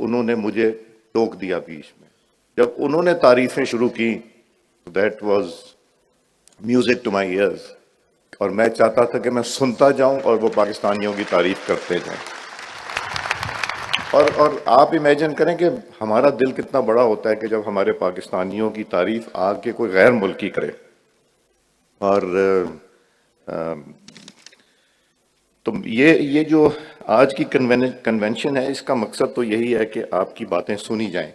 انہوں نے مجھے ٹوک دیا بیچ میں. جب انہوں نے تعریفیں شروع کی that was music to my ears, اور میں چاہتا تھا کہ میں سنتا جاؤں اور وہ پاکستانیوں کی تعریف کرتے جائیں. اور آپ امیجن کریں کہ ہمارا دل کتنا بڑا ہوتا ہے کہ جب ہمارے پاکستانیوں کی تعریف آ کے کوئی غیر ملکی کرے. اور تو یہ جو آج کی کنونشن ہے, اس کا مقصد تو یہی ہے کہ آپ کی باتیں سنی جائیں.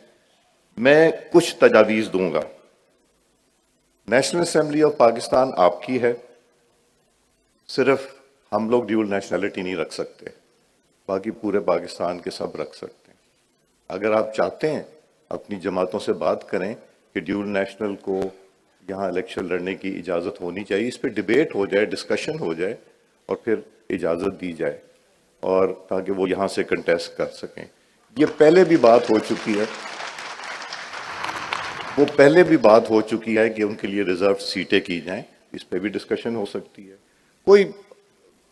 میں کچھ تجاویز دوں گا. نیشنل اسمبلی آف پاکستان آپ کی ہے, صرف ہم لوگ ڈیول نیشنلٹی نہیں رکھ سکتے, باقی پورے پاکستان کے سب رکھ سکتے ہیں. اگر آپ چاہتے ہیں اپنی جماعتوں سے بات کریں کہ ڈیول نیشنل کو یہاں الیکشن لڑنے کی اجازت ہونی چاہیے, اس پہ ڈیبیٹ ہو جائے, ڈسکشن ہو جائے, اور پھر اجازت دی جائے, اور تاکہ وہ یہاں سے کنٹیسٹ کر سکیں. یہ پہلے بھی بات ہو چکی ہے, وہ پہلے بھی بات ہو چکی ہے کہ ان کے لیے ریزرو سیٹیں کی جائیں, اس پہ بھی ڈسکشن ہو سکتی ہے. کوئی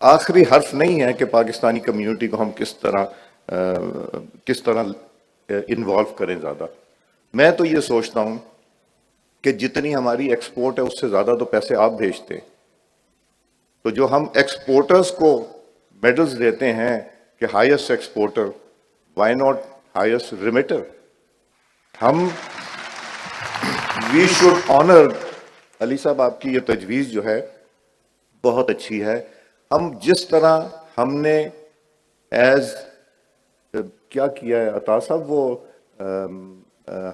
آخری حرف نہیں ہے کہ پاکستانی کمیونٹی کو ہم کس طرح انوالو کریں زیادہ. میں تو یہ سوچتا ہوں کہ جتنی ہماری ایکسپورٹ ہے اس سے زیادہ تو پیسے آپ بھیجتے ہیں, تو جو ہم ایکسپورٹرز کو میڈلز دیتے ہیں کہ highest exporter, why not highest remitter. ہم وی شوڈ آنر. علی صاحب آپ کی یہ تجویز جو ہے بہت اچھی ہے. ہم جس طرح ہم نے ایز کیا کیا ہے عطا صاحب, وہ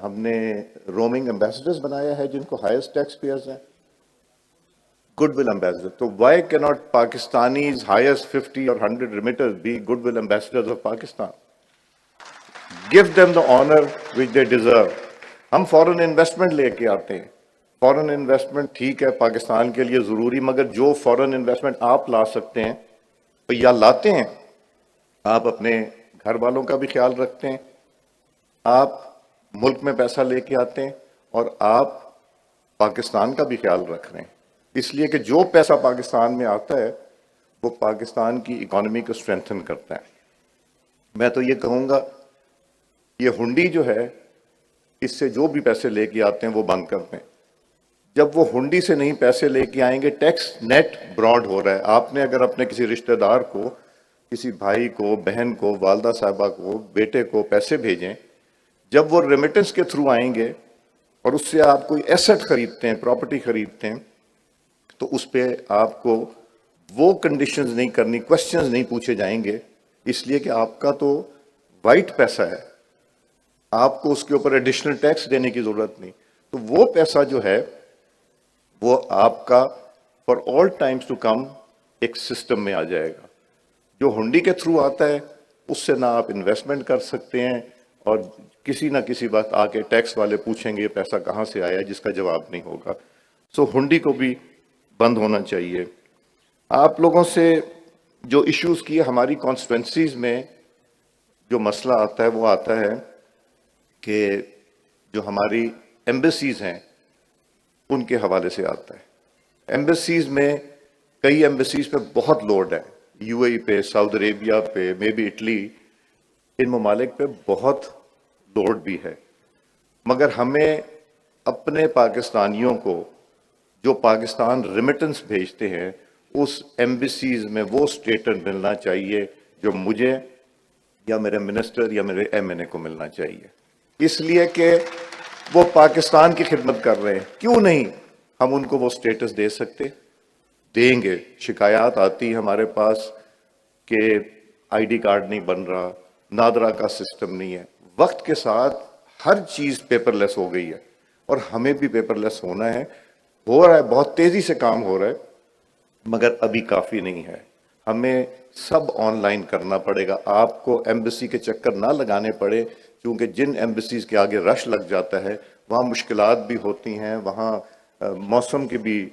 ہم نے رومنگ ایمبیسڈرز بنایا ہے جن کو ہائیسٹ ٹیکس پیئرز ہیں, گڈ ول ایمبیسڈر. تو وائی کی ناٹ پاکستانیز ہائیسٹ 50 اور 100 remitters be goodwill ambassadors of Pakistan? Give them the honour which they deserve. ہم فورن انویسٹمنٹ لے کے آتے ہیں. فورن انویسٹمنٹ ٹھیک ہے پاکستان کے لیے ضروری, مگر جو فورن انویسٹمنٹ آپ لا سکتے ہیں یا لاتے ہیں, آپ اپنے گھر والوں کا بھی خیال رکھتے ہیں, آپ ملک میں پیسہ لے کے آتے ہیں, اور آپ پاکستان کا بھی خیال رکھ رہے ہیں. اس لیے کہ جو پیسہ پاکستان میں آتا ہے وہ پاکستان کی اکانومی کو اسٹرینتھن کرتا ہے. میں تو یہ کہوں گا یہ ہنڈی جو ہے, اس سے جو بھی پیسے لے کے آتے ہیں وہ بند کر دیں. جب وہ ہنڈی سے نہیں پیسے لے کے آئیں گے, ٹیکس نیٹ براڈ ہو رہا ہے. آپ نے اگر اپنے کسی رشتہ دار کو, کسی بھائی کو, بہن کو, والدہ صاحبہ کو, بیٹے کو پیسے بھیجیں, جب وہ ریمیٹنس کے تھرو آئیں گے اور اس سے آپ کوئی ایسٹ خریدتے ہیں, پراپرٹی خریدتے ہیں, تو اس پہ آپ کو وہ کنڈیشنز نہیں کرنی, کوشچنز نہیں پوچھے جائیں گے, اس لیے کہ آپ کا تو وائٹ پیسہ ہے, آپ کو اس کے اوپر ایڈیشنل ٹیکس دینے کی ضرورت نہیں. تو وہ پیسہ جو ہے وہ آپ کا for all times to come ایک سسٹم میں آ جائے گا. جو ہنڈی کے تھرو آتا ہے اس سے نہ آپ انویسٹمنٹ کر سکتے ہیں, اور کسی نہ کسی وقت آ کے ٹیکس والے پوچھیں گے یہ پیسہ کہاں سے آیا, جس کا جواب نہیں ہوگا. سو ہنڈی کو بھی بند ہونا چاہیے. آپ لوگوں سے جو ایشوز کیے, ہماری کانسٹیٹوئنسیز میں جو مسئلہ آتا ہے وہ آتا ہے کہ جو ہماری ایمبیسیز ہیں ان کے حوالے سے آتا ہے. ایمبیسیز میں کئی ایمبیسیز پہ بہت لوڈ ہے, یو اے ای پہ, سعودی عربیہ پہ, مے بی اٹلی, ان ممالک پہ بہت لوڈ بھی ہے. مگر ہمیں اپنے پاکستانیوں کو جو پاکستان ریمیٹنس بھیجتے ہیں اس ایمبیسیز میں وہ اسٹیٹس ملنا چاہیے جو مجھے یا میرے منسٹر یا میرے ایم این اے کو ملنا چاہیے, اس لیے کہ وہ پاکستان کی خدمت کر رہے ہیں. کیوں نہیں ہم ان کو وہ اسٹیٹس دے سکتے؟ دیں گے. شکایات آتی ہمارے پاس کہ آئی ڈی کارڈ نہیں بن رہا, نادرا کا سسٹم نہیں ہے. وقت کے ساتھ ہر چیز پیپر لیس ہو گئی ہے, اور ہمیں بھی پیپر لیس ہونا ہے. ہو رہا ہے, بہت تیزی سے کام ہو رہا ہے, مگر ابھی کافی نہیں ہے. ہمیں سب آن لائن کرنا پڑے گا. آپ کو ایمبیسی کے چکر نہ لگانے پڑے, کیونکہ جن ایمبیسیز کے آگے رش لگ جاتا ہے وہاں مشکلات بھی ہوتی ہیں, وہاں موسم کے بھی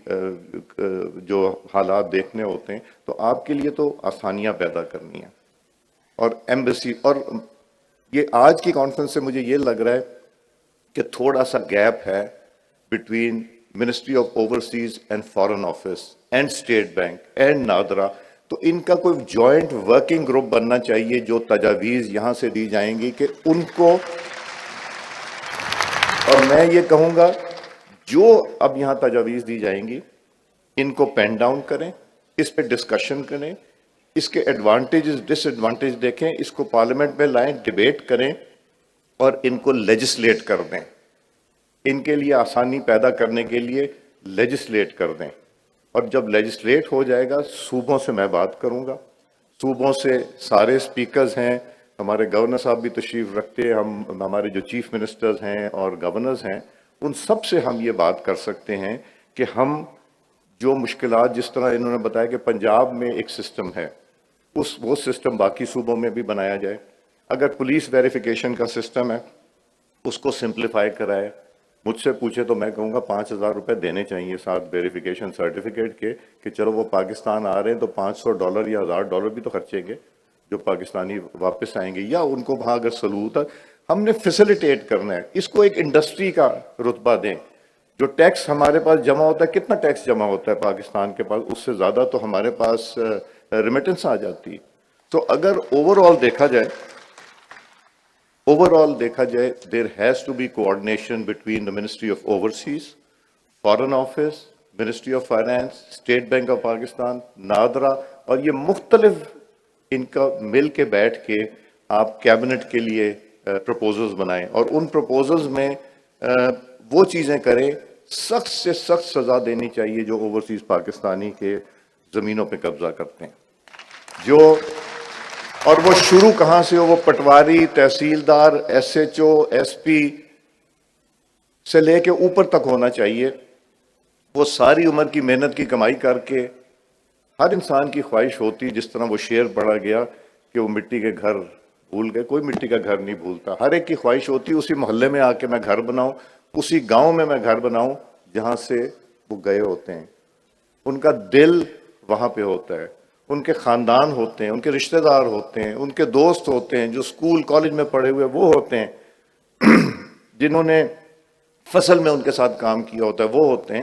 جو حالات دیکھنے ہوتے ہیں. تو آپ کے لیے تو آسانیاں پیدا کرنی ہیں. اور ایمبیسی, اور یہ آج کی کانفرنس سے مجھے یہ لگ رہا ہے کہ تھوڑا سا گیپ ہے between ministry of overseas and foreign office and state bank and NADRA. تو ان کا کوئی جوائنٹ ورکنگ گروپ بننا چاہیے جو تجاویز یہاں سے دی جائیں گی کہ ان کو، اور میں یہ کہوں گا جو اب یہاں تجاویز دی جائیں گی ان کو پین ڈاؤن کریں، اس پہ ڈسکشن کریں، اس کے ایڈوانٹیجز ڈس ایڈوانٹیج دیکھیں، اس کو پارلیمنٹ میں لائیں، ڈیبیٹ کریں اور ان کو لیجسلیٹ کر دیں، ان کے لیے آسانی پیدا کرنے کے لیے لیجسلیٹ کر دیں۔ اور جب لیجسلیٹ ہو جائے گا صوبوں سے میں بات کروں گا، صوبوں سے سارے سپیکرز ہیں، ہمارے گورنر صاحب بھی تشریف رکھتے ہیں، ہمارے جو چیف منسٹرز ہیں اور گورنرز ہیں، ان سب سے ہم یہ بات کر سکتے ہیں کہ ہم جو مشکلات، جس طرح انہوں نے بتایا کہ پنجاب میں ایک سسٹم ہے، وہ سسٹم باقی صوبوں میں بھی بنایا جائے۔ اگر پولیس ویریفیکیشن کا سسٹم ہے اس کو سمپلیفائی کرائے۔ مجھ سے پوچھے تو میں کہوں گا 5,000 روپے دینے چاہیے ساتھ ویریفیکیشن سرٹیفکیٹ کے، کہ چلو وہ پاکستان آ رہے ہیں تو $500 یا $1,000 بھی تو خرچیں گے جو پاکستانی واپس آئیں گے، یا ان کو وہاں اگر سلوٹ ہے، ہم نے فیسیلیٹیٹ کرنا ہے، اس کو ایک انڈسٹری کا رتبہ دیں۔ جو ٹیکس ہمارے پاس جمع ہوتا ہے، کتنا ٹیکس جمع ہوتا ہے پاکستان کے پاس؟ اس سے زیادہ تو ہمارے پاس ریمیٹنس آ جاتی ہے۔ تو اگر اوور آل دیکھا جائے there has to be coordination between the ministry of overseas, foreign office, ministry of finance, State Bank of Pakistan, NADRA, اور یہ مختلف ان کا مل کے بیٹھ کے آپ کیبنٹ کے لیے پروپوزلز بنائیں، اور ان پروپوزلز میں وہ چیزیں کریں، سخت سے سخت سزا دینی چاہیے جو اوورسیز پاکستانی کے زمینوں پہ قبضہ کرتے ہیں، اور وہ شروع کہاں سے ہو؟ وہ patwari, tehsildar, S H O, S P سے لے کے اوپر تک ہونا چاہیے۔ وہ ساری عمر کی محنت کی کمائی کر کے، ہر انسان کی خواہش ہوتی، جس طرح وہ شعر پڑھا گیا کہ وہ مٹی کے گھر بھول گئے، کوئی مٹی کا گھر نہیں بھولتا، ہر ایک کی خواہش ہوتی اسی محلے میں آ کے میں گھر بناؤں، اسی گاؤں میں گھر بناؤں جہاں سے وہ گئے ہوتے ہیں، ان کا دل وہاں پہ ہوتا ہے، ان کے خاندان ہوتے ہیں، ان کے رشتہ دار ہوتے ہیں، ان کے دوست ہوتے ہیں، جو اسکول کالج میں پڑھے ہوئے وہ ہوتے ہیں، جنہوں نے فصل میں ان کے ساتھ کام کیا ہوتا ہے وہ ہوتے ہیں۔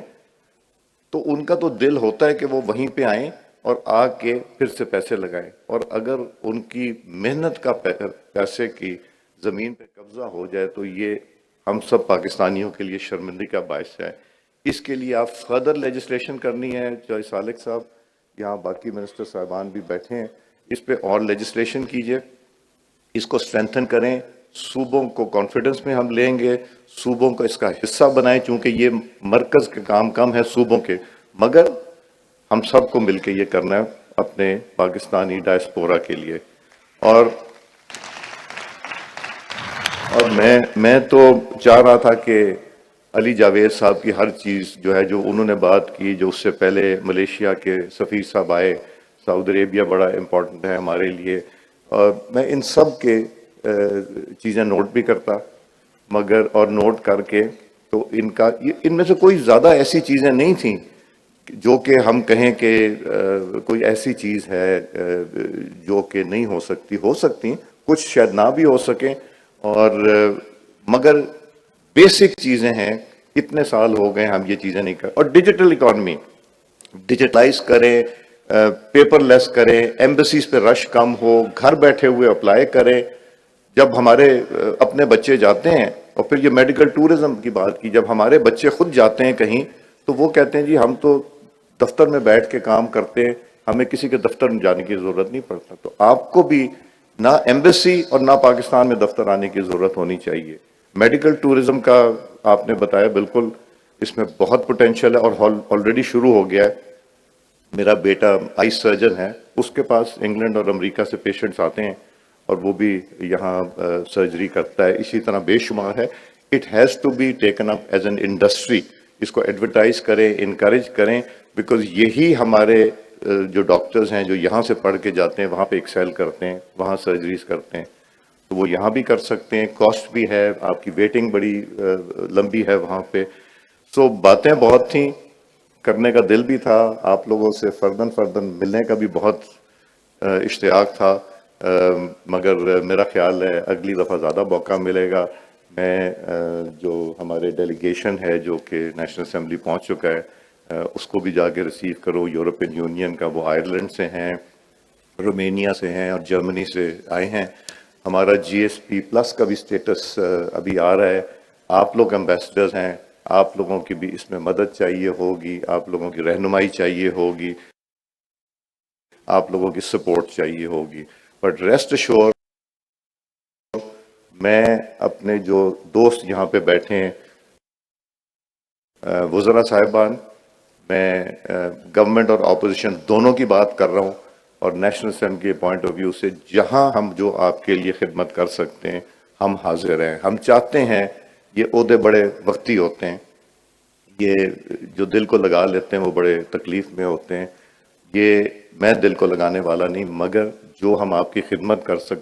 تو ان کا تو دل ہوتا ہے کہ وہ وہیں پہ آئیں اور آ کے پھر سے پیسے لگائیں، اور اگر ان کی محنت کا پیسے کی زمین پہ قبضہ ہو جائے تو یہ ہم سب پاکستانیوں کے لیے شرمندگی کا باعث ہے۔ اس کے لیے آپ فردر لیجسلیشن کرنی ہے، چاہے سالک صاحب، یہاں باقی منسٹر صاحبان بھی بیٹھے ہیں، اس پہ اور لیجسلیشن کیجئے، اس کو اسٹرینتھن کریں، صوبوں کو کانفیڈنس میں ہم لیں گے، صوبوں کو اس کا حصہ بنائیں، چونکہ یہ مرکز کے کام کم ہے صوبوں کے، مگر ہم سب کو مل کے یہ کرنا ہے اپنے پاکستانی ڈائسپورا کے لیے۔ اور میں تو چاہ رہا تھا کہ علی جاوید صاحب کی ہر چیز جو ہے، جو انہوں نے بات کی، جو اس سے پہلے ملیشیا کے سفیر صاحب آئے، سعودی عربیہ بڑا امپورٹنٹ ہے ہمارے لیے، اور میں ان سب کے چیزیں نوٹ بھی کرتا، مگر اور نوٹ کر کے تو ان میں سے کوئی زیادہ ایسی چیزیں نہیں تھیں جو کہ ہم کہیں کہ کوئی ایسی چیز ہے جو کہ نہیں ہو سکتی، کچھ شاید نہ بھی ہو سکیں، اور مگر بیسک چیزیں ہیں، اتنے سال ہو گئے ہم یہ چیزیں نہیں کر، اور ڈیجیٹل اکانومی ڈیجیٹلائز کریں، پیپر لیس کریں، ایمبیسیز پہ رش کم ہو، گھر بیٹھے ہوئے اپلائی کریں۔ جب ہمارے اپنے بچے جاتے ہیں، اور پھر یہ میڈیکل ٹورزم کی بات کی، جب ہمارے بچے خود جاتے ہیں کہیں تو وہ کہتے ہیں جی ہم تو دفتر میں بیٹھ کے کام کرتے ہیں، ہمیں کسی کے دفتر میں جانے کی ضرورت نہیں پڑتا۔ تو آپ کو بھی نہ ایمبیسی اور نہ پاکستان میں دفتر آنے کی ضرورت ہونی چاہیے۔ میڈیکل ٹورزم کا آپ نے بتایا، بالکل اس میں بہت پوٹینشیل ہے اور آلریڈی شروع ہو گیا ہے۔ میرا بیٹا آئی سرجن ہے، اس کے پاس انگلینڈ اور امریکہ سے پیشنٹس آتے ہیں اور وہ بھی یہاں سرجری کرتا ہے، اسی طرح بے شمار ہے۔ It has to be taken up as an industry, اس کو ایڈورٹائز کریں، انکریج کریں، بیکاز یہی ہمارے جو ڈاکٹرز ہیں جو یہاں سے پڑھ کے جاتے ہیں وہاں پہ ایکسیل کرتے ہیں، وہاں سرجریز کرتے ہیں، تو وہ یہاں بھی کر سکتے ہیں۔ کاسٹ بھی ہے، آپ کی ویٹنگ بڑی لمبی ہے وہاں پہ۔ سو باتیں بہت تھیں، کرنے کا دل بھی تھا، آپ لوگوں سے فردن ملنے کا بھی بہت اشتیاق تھا، مگر میرا خیال ہے اگلی دفعہ زیادہ موقع ملے گا۔ میں جو ہمارے ڈیلیگیشن ہے جو کہ نیشنل اسمبلی پہنچ چکا ہے، اس کو بھی جا کے ریسیو کرو، یورپین یونین کا، وہ آئرلینڈ سے ہیں، رومینیا سے ہیں اور جرمنی سے آئے ہیں. ہمارا جی ایس پی پلس کا بھی سٹیٹس ابھی آ رہا ہے. آپ لوگ امبیسڈرز ہیں, آپ لوگوں کی بھی اس میں مدد چاہیے ہوگی, آپ لوگوں کی رہنمائی چاہیے ہوگی, آپ لوگوں کی سپورٹ چاہیے ہوگی. بٹ ریسٹ ایشور, میں اپنے جو دوست یہاں پہ بیٹھے ہیں, وزراء صاحبان, میں گورنمنٹ اور اپوزیشن دونوں کی بات کر رہا ہوں, اور نیشنل اسمبلی کے پوائنٹ آف ویو سے جہاں ہم جو آپ کے لیے خدمت کر سکتے ہیں ہم حاضر ہیں. ہم چاہتے ہیں, یہ عہدے بڑے وقتی ہوتے ہیں, یہ جو دل کو لگا لیتے ہیں وہ بڑے تکلیف میں ہوتے ہیں. یہ میں دل کو لگانے والا نہیں, مگر جو ہم آپ کی خدمت کر سکتے